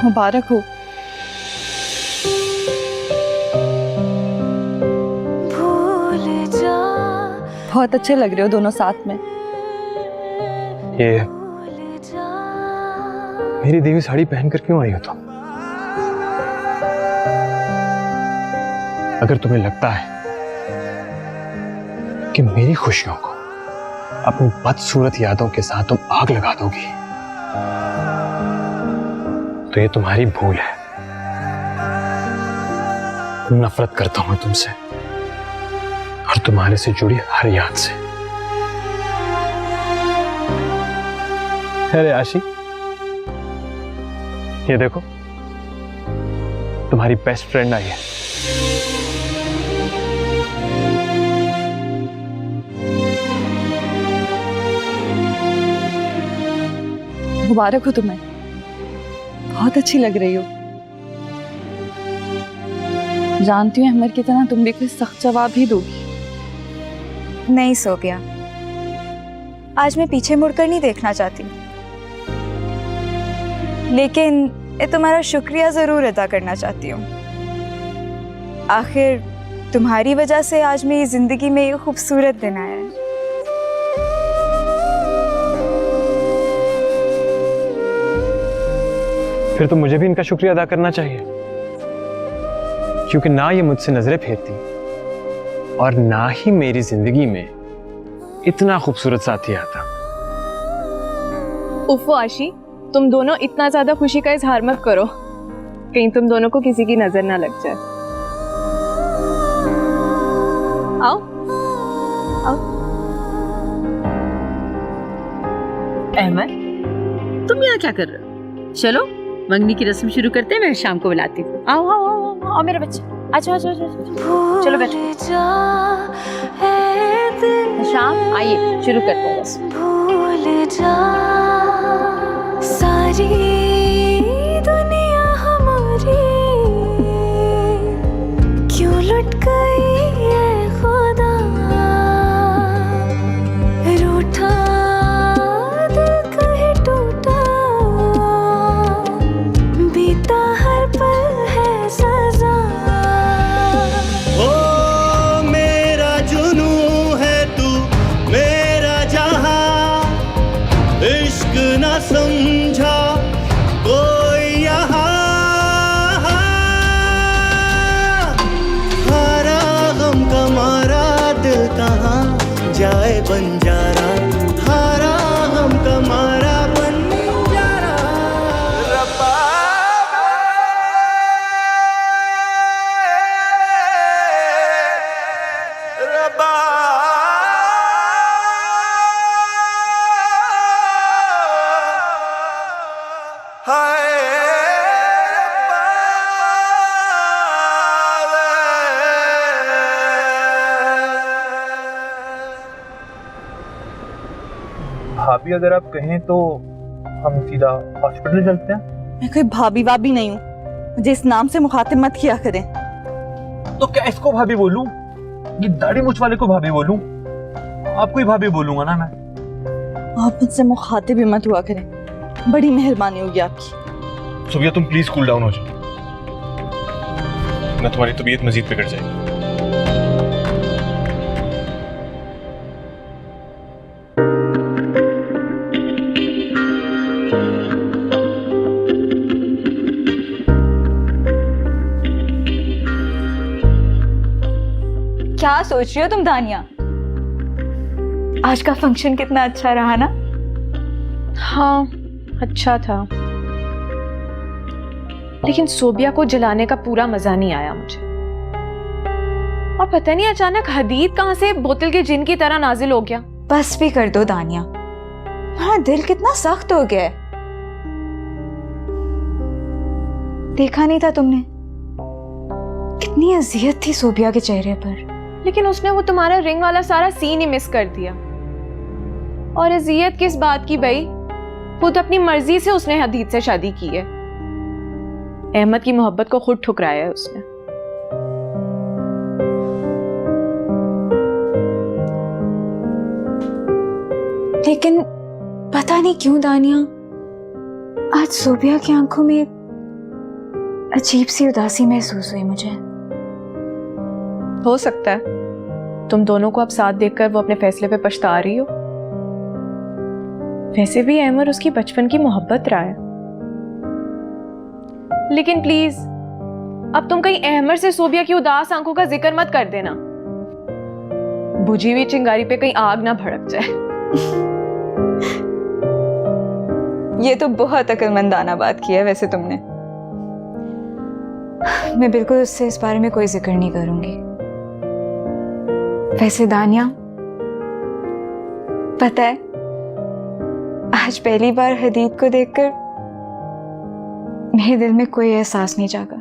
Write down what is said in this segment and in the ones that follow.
मुबारक हो। बहुत अच्छे लग रहे हो दोनों साथ में। ये मेरी देवी साड़ी पहनकर क्यों आई हो तुम? अगर तुम्हें लगता है कि मेरी खुशियों को अपनी बदसूरत यादों के साथ तुम आग लगा दोगी तो ये तुम्हारी भूल है। नफरत करता हूं तुमसे और तुम्हारे से जुड़ी हर याद से। अरे आशी, ये देखो तुम्हारी बेस्ट फ्रेंड आई है। मुबारक हो तुम्हें, बहुत अच्छी लग रही हो। जानती हूँ अहमद की तरह तुम भी कोई सख्त जवाब ही दोगी। नहीं सोबिया, आज मैं पीछे मुड़कर नहीं देखना चाहती, लेकिन ये तुम्हारा शुक्रिया जरूर अदा करना चाहती हूँ। आखिर तुम्हारी वजह से आज मेरी जिंदगी में ये खूबसूरत दिन आया है। फिर तो मुझे भी इनका शुक्रिया अदा करना चाहिए, क्योंकि ना ये मुझसे नजरें फेरती और ना ही मेरी जिंदगी में इतना खूबसूरत साथी आता। उफ़ो आशी, तुम दोनों इतना ज्यादा खुशी का इजहार मत करो, कहीं तुम दोनों को किसी की नजर ना लग जाए। आओ आओ। अहमद, तुम यहाँ क्या कर रहे हो? चलो मंगनी की रस्म शुरू करते हैं, मैं शाम को बुलाती हूँ। आओ आओ आओ आओ मेरा बच्चा, अच्छा अच्छा अच्छा, चलो बैठो। शाम आइए शुरू करते हैं रस्म। भूल जा सारी दुनिया हमारी क्यों लुट गई है खुदा, रूठा दिल कहीं टूटा, बीता हर पल है सजा। ओ मेरा जुनू है तू मेरा जहां, इश्क ना समझा कोई यहाँ, हारा गम का मारा दिल कहाँ जाए बंजारा, हारा गम का मारा बंजारा। रब्बा रब्बा हाय भाभी, अगर आप कहें तो हम सीधा हॉस्पिटल चलते हैं। मैं कोई भाभी वाभी नहीं हूँ, मुझे इस नाम से मुखातिब मत किया करें। तो क्या इसको भाभी बोलूं? ये दाढ़ी मूंछ वाले को भाभी बोलूं? आपको ही भाभी बोलूंगा ना मैं। आप मुझसे मुखातिब भी मत हुआ करें, बड़ी मेहरबानी होगी आपकी। सोबिया, तुम प्लीज कूल डाउन हो जाओ, ना तुम्हारी तबीयत मजीद बिगड़ जाएगी। क्या सोच रही हो तुम दानिया? आज का फंक्शन कितना अच्छा रहा ना? हाँ अच्छा था, लेकिन सोबिया को जलाने का पूरा मजा नहीं आया मुझे। और पता नहीं अचानक हदीद कहां से बोतल के जिन की तरह नाजिल हो गया। बस भी कर दो दानिया, तुम्हारा दिल कितना सख्त हो गया है। देखा नहीं था तुमने कितनी अजियत थी सोबिया के चेहरे पर। लेकिन उसने वो तुम्हारा रिंग वाला सारा सीन ही मिस कर दिया। और अजियत किस बात की भाई, खुद अपनी मर्जी से उसने हदीद से शादी की है। अहमद की मोहब्बत को खुद ठुकराया है उसने। लेकिन पता नहीं क्यों दानिया, आज सोबिया की आंखों में अजीब सी उदासी महसूस हुई मुझे। हो सकता है तुम दोनों को अब साथ देखकर वो अपने फैसले पे पछता रही हो। वैसे भी अहमर उसकी बचपन की मोहब्बत रहा है। लेकिन प्लीज अब तुम कहीं अहमर से सोबिया की उदास आंखों का जिक्र मत कर देना। बुझी हुई चिंगारी पे कहीं आग ना भड़क जाए। ये तो बहुत अक्लमंदाना बात की है वैसे तुमने। मैं बिल्कुल उससे इस बारे में कोई जिक्र नहीं करूंगी। वैसे दानिया, पता है आज पहली बार हदीद को देखकर मेरे दिल में कोई एहसास नहीं जागा।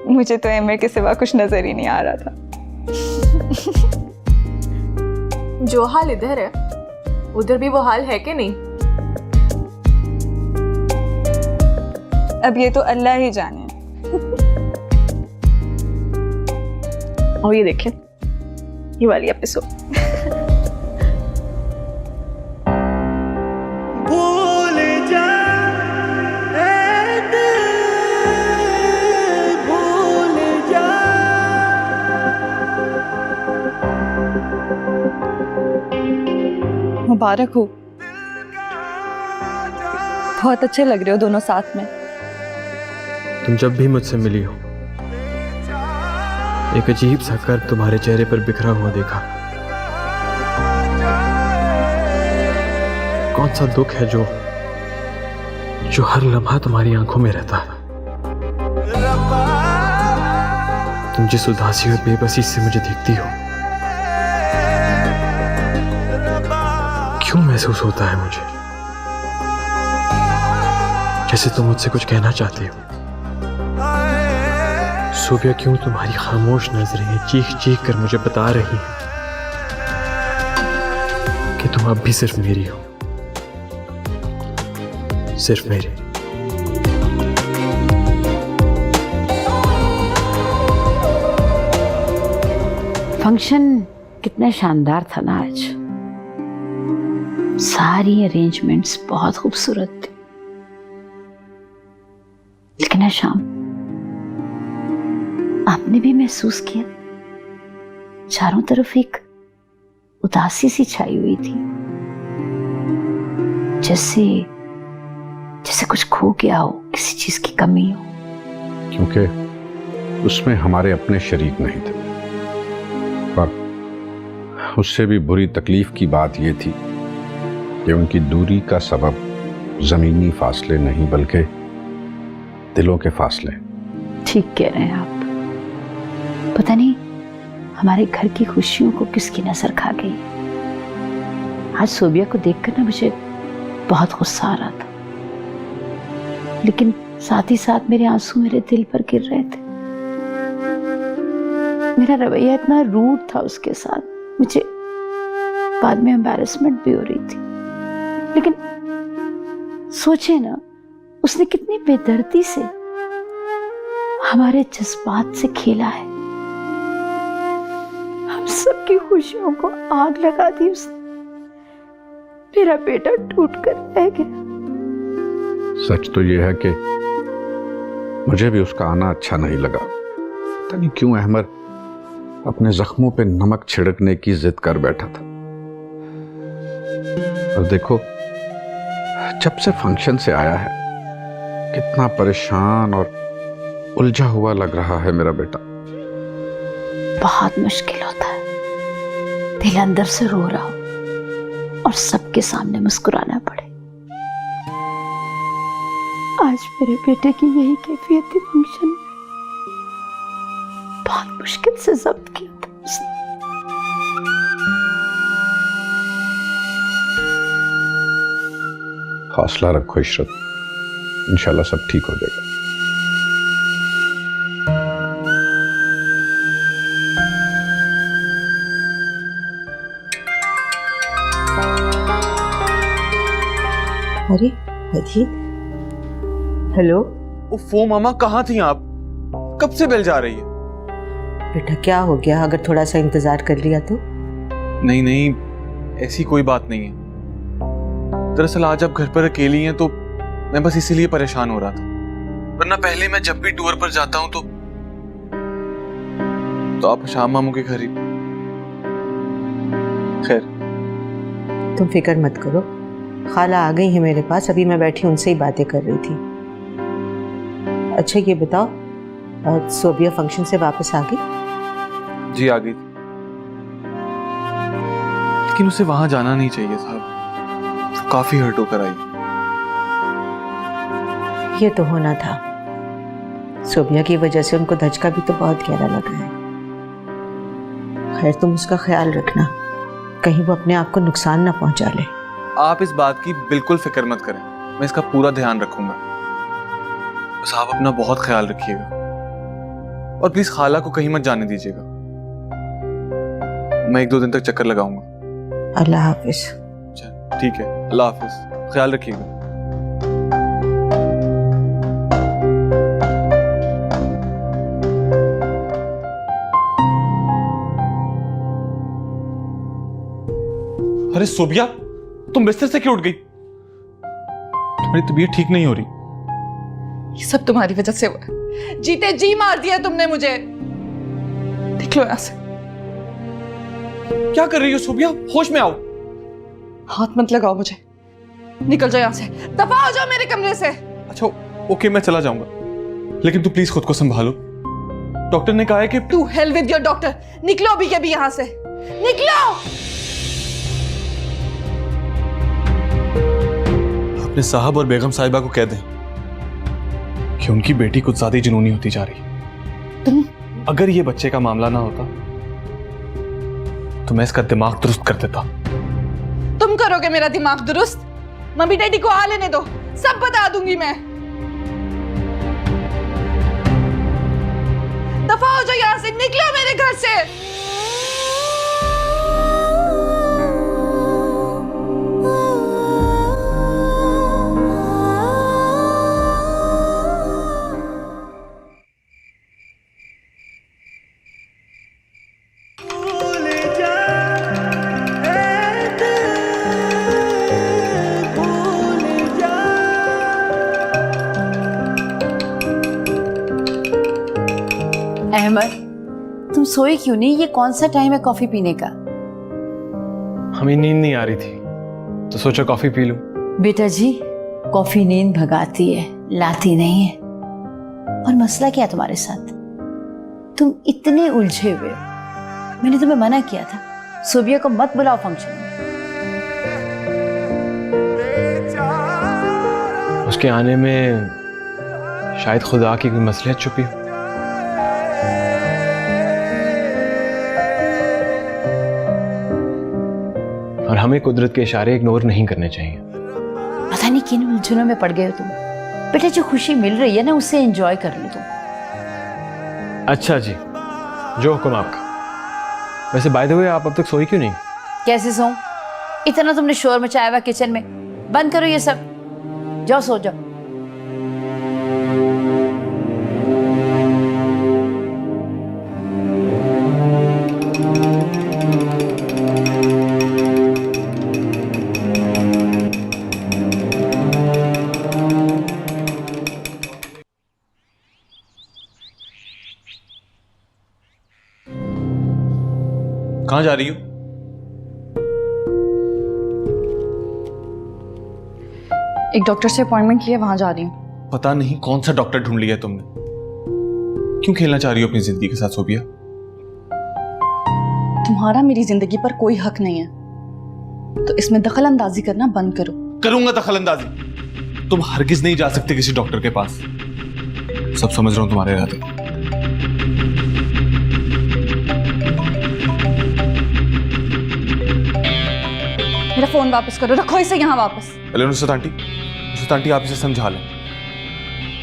मुझे तो अहमर के सिवा कुछ नजर ही नहीं आ रहा था। जो हाल इधर है उधर भी वो हाल है कि नहीं? अब ये तो अल्लाह ही जाने। और ये देखें ये वाली एपिसोड। भूल जा ए दिल, भूल जा। मुबारक हो, बहुत अच्छे लग रहे हो दोनों साथ में। तुम जब भी मुझसे मिली हो एक अजीब सा कर्व तुम्हारे चेहरे पर बिखरा हुआ देखा। कौन सा दुख है जो हर लम्हा तुम्हारी आंखों में रहता है। तुम जिस उदासी और बेबसी से मुझे देखती हो, क्यों महसूस होता है मुझे जैसे तुम मुझसे कुछ कहना चाहती हो। सोबिया, क्यों तुम्हारी खामोश नजरें चीख चीख कर मुझे बता रही हैं कि तुम अब भी सिर्फ मेरी हो, सिर्फ मेरी। फंक्शन कितना शानदार था ना आज। सारी अरेंजमेंट्स बहुत खूबसूरत थी। लेकिन आज शाम आपने भी महसूस किया चारों तरफ एक उदासी सी छाई हुई थी, जैसे कुछ खो गया हो, किसी चीज की कमी हो। क्योंकि उसमें हमारे अपने शरीक नहीं थे। पर उससे भी बुरी तकलीफ की बात यह थी कि उनकी दूरी का सबब जमीनी फासले नहीं बल्कि दिलों के फासले। ठीक कह रहे हैं आप। पता नहीं हमारे घर की खुशियों को किसकी नजर खा गई। आज सोबिया को देखकर ना मुझे बहुत गुस्सा आ रहा था, लेकिन साथ ही साथ मेरे आंसू मेरे दिल पर गिर रहे थे। मेरा रवैया इतना रूड था उसके साथ, मुझे बाद में एम्बैरेसमेंट भी हो रही थी। लेकिन सोचे ना, उसने कितनी बेदर्दी से हमारे जज्बात से खेला है। हम सबकी खुशियों को आग लगा दी उसने। मेरा बेटा टूट कर रह गया। सच तो यह है कि मुझे भी उसका आना अच्छा नहीं लगा। पता नहीं क्यों अहमर अपने जख्मों पे नमक छिड़कने की जिद कर बैठा था। और देखो, जब से फंक्शन से आया है कितना परेशान और उलझा हुआ लग रहा है मेरा बेटा। बहुत मुश्किल होता है दिल अंदर से रो रहा हो और सबके सामने मुस्कुराना पड़े। आज मेरे बेटे की यही कैफियत थी फंक्शन में। बहुत मुश्किल से जब्त किया था उसने। हौसला रखो इशरत, इंशाल्लाह सब ठीक हो जाएगा। अरे हदीद, हेलो। उफ़ो मामा, कहाँ थी आप? कब से बेल जा रही है? बेटा क्या हो गया? अगर थोड़ा सा इंतजार कर लिया तो। नहीं नहीं, ऐसी कोई बात नहीं है। दरअसल आज आप घर पर अकेली हैं तो मैं बस इसीलिए परेशान हो रहा था। वरना पहले मैं जब भी टूर पर जाता हूँ तो आप शाम मामू के घर ही। खैर, तुम फिक्र मत करो, खाला आ गई है मेरे पास, अभी मैं बैठी उनसे ही बातें कर रही थी। अच्छा ये बताओ, सोबिया फंक्शन से वापस आ गई? जी आ गई, लेकिन उसे वहां जाना नहीं चाहिए साहब, काफी हर्ट होकर आई। ये तो होना था, सोबिया की वजह से उनको धचका भी तो बहुत गहरा लगा है। खैर तुम उसका ख्याल रखना, कहीं वो अपने आप को नुकसान ना पहुंचा ले। आप इस बात की बिल्कुल फिक्र मत करें, मैं इसका पूरा ध्यान रखूंगा। बस आप अपना बहुत ख्याल रखिएगा और प्लीज खाला को कहीं मत जाने दीजिएगा। मैं 1-2 दिन तक चक्कर लगाऊंगा। अल्लाह हाफिज। ठीक है, अल्लाह हाफिज, ख्याल रखिएगा। अरे सोबिया, तुम बिस्तर से क्यों उठ गई? तुम्हारी तबीयत ठीक नहीं हो रही। ये सब तुम्हारी वजह से हुआ है। जीते जी मार दिया तुमने मुझे। निकलो यहाँ से। क्या कर रही हो सोबिया? होश में आओ। हाथ मत लगाओ मुझे, निकल जाओ यहाँ से, दफा हो जाओ मेरे कमरे से। अच्छा ओके, मैं चला जाऊंगा, लेकिन तू प्लीज खुद को संभालो। डॉक्टर ने कहा है कि to hell with your doctor. निकलो अभी के अभी यहाँ से, निकलो। अपने साहब और बेगम साहिबा को कह दें कि उनकी बेटी कुछ ज्यादा जुनूनी होती जा रही है। तुम अगर ये बच्चे का मामला ना होता तो मैं इसका दिमाग दुरुस्त कर देता। तुम करोगे मेरा दिमाग दुरुस्त? मम्मी डैडी को आ लेने दो, सब बता दूंगी मैं। दफा हो जाओ यहाँ से, निकलो मेरे घर से। अहमद, तुम सोए क्यों नहीं? ये कौन सा टाइम है कॉफी पीने का? हमें नींद नहीं आ रही थी तो सोचा कॉफी पी लूं। बेटा जी, कॉफी नींद भगाती है, लाती नहीं है। और मसला क्या है तुम्हारे साथ? तुम इतने उलझे हुए हो। मैंने तुम्हें मना किया था, सोबिया को मत बुलाओ फंक्शन में। उसके आने में शायद खुदा की कोई मसलियत छुपी हो। और हमें कुदरत के इशारे इग्नोर नहीं करने चाहिए। पता नहीं किन उलझनों में पड़ गए हो तुम। बेटा जो खुशी मिल रही है ना, उससे एंजॉय कर लो तुम। अच्छा जी, जो हुक्म आपका। वैसे बाय द वे, आप अब तक सोई क्यों नहीं? कैसे सोऊं? इतना तुमने शोर मचाया हुआ किचन में। बंद करो ये सब, जाओ सो जाओ। कहाँ जा रही हो? एक डॉक्टर से अपॉइंटमेंट लिया, वहां जा रही हूँ। पता नहीं कौन सा डॉक्टर ढूंढ लिया तुमने। क्यों खेलना चाह रही हो अपनी जिंदगी के साथ सोबिया? तुम्हारा मेरी जिंदगी पर कोई हक नहीं है, तो इसमें दखल अंदाजी करना बंद करो। करूंगा दखल अंदाजी। तुम हरगिज नहीं जा सकते किसी डॉक्टर के पास। सब समझ रहा हूं तुम्हारे इरादे। मेरा फोन वापस करो, रखो इसे यहाँ वापस। पहले नुसरत आंटी आप इसे समझा लें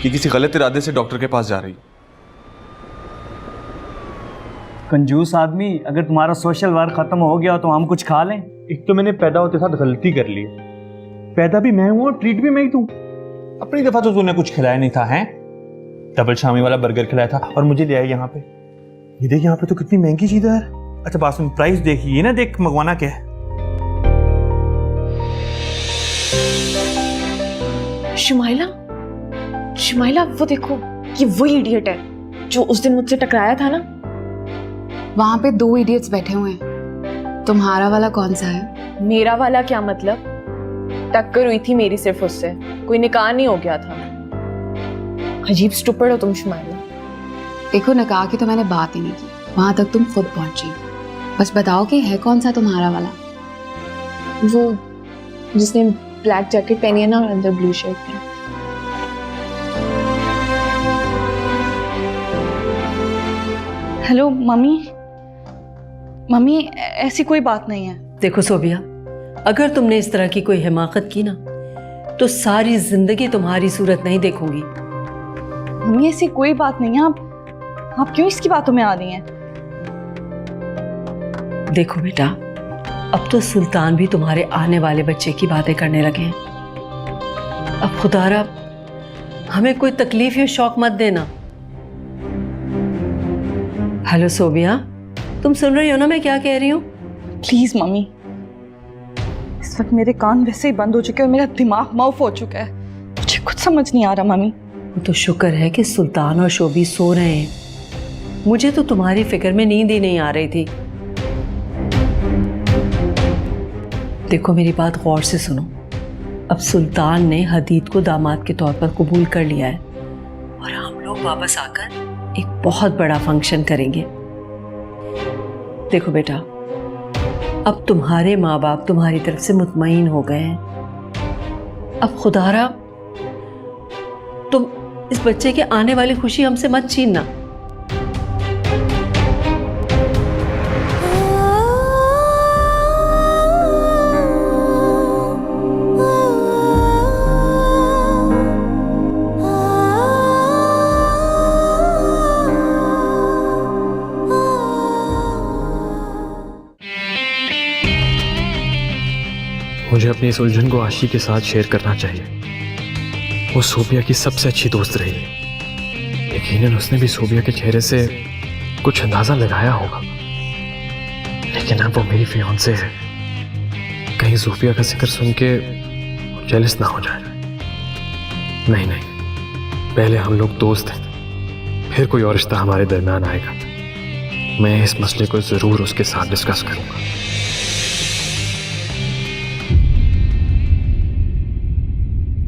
कि किसी गलत इरादे से डॉक्टर के पास जा रही। कंजूस आदमी, अगर तुम्हारा सोशल वर्क खत्म हो गया तो हम कुछ खा लें। एक तो मैंने पैदा होते साथ गलती कर ली, पैदा भी मैं हूं और ट्रीट भी मैं ही दूं। अपनी दफा तो तूने कुछ खिलाया नहीं था, हैं? डबल शामी वाला बर्गर खिलाया था और मुझे ले आया यहाँ पे। ये देख, यहाँ पे तो कितनी महंगी चीज है। अच्छा पास में प्राइस देखिए ना, देख मंगवाना क्या है। शुमाइला, शुमाइला वो देखो, ये वही इडियट है जो उस दिन मुझसे टकराया था ना। वहां पे 2 इडियट्स बैठे हुए हैं, तुम्हारा वाला कौन सा है? मेरा वाला क्या मतलब? टक्कर हुई थी मेरी सिर्फ उससे, कोई निकाह नहीं हो गया था। अजीब स्टूपिड हो तुम शुमाइला। देखो निकाह की तो मैंने बात ही नहीं की, वहां तक तुम खुद पहुंची। बस बताओ कि है कौन सा तुम्हारा वाला? वो जिसने ब्लैक जैकेट पहनी है ना और अंदर ब्लू शर्ट है। हेलो मम्मी, मम्मी ऐसी कोई बात नहीं है। देखो सोबिया, अगर तुमने इस तरह की कोई हिमाकत की ना तो सारी जिंदगी तुम्हारी सूरत नहीं देखूंगी। मम्मी ऐसी कोई बात नहीं है, आप क्यों इसकी बातों में आ रही हैं? देखो बेटा, अब तो सुल्तान भी तुम्हारे आने वाले बच्चे की बातें करने लगे हैं। अब खुदारा हमें कोई तकलीफ या शौक मत देना। हेलो सोबिया, तुम सुन रही हो ना मैं क्या कह रही हूँ? प्लीज मम्मी, इस वक्त मेरे कान वैसे ही बंद हो चुके हैं और मेरा दिमाग माउफ हो चुका है, मुझे कुछ समझ नहीं आ रहा मम्मी। तो शुक्र है कि सुल्तान और शोभी सो रहे हैं, मुझे तो तुम्हारी फिक्र में नींद ही नहीं आ रही थी। देखो मेरी बात गौर से सुनो, अब सुल्तान ने हदीद को दामाद के तौर पर कबूल कर लिया है और हम लोग वापस आकर एक बहुत बड़ा फंक्शन करेंगे। देखो बेटा, अब तुम्हारे माँ बाप तुम्हारी तरफ से मुतमईन हो गए हैं। अब खुदारा तुम इस बच्चे के आने वाली खुशी हमसे मत छीनना। मुझे अपनी इस उलझन को आशी के साथ शेयर करना चाहिए। वो सोबिया की सबसे अच्छी दोस्त रही है। यकीनन उसने भी सोबिया के चेहरे से कुछ अंदाजा लगाया होगा, लेकिन अब वो मेरी फियांसे है। कहीं सोबिया का जिक्र सुन के जेलस ना हो जाए। नहीं नहीं, पहले हम लोग दोस्त हैं, फिर कोई और रिश्ता हमारे दरमियान आएगा। मैं इस मसले को जरूर उसके साथ डिस्कस करूंगा।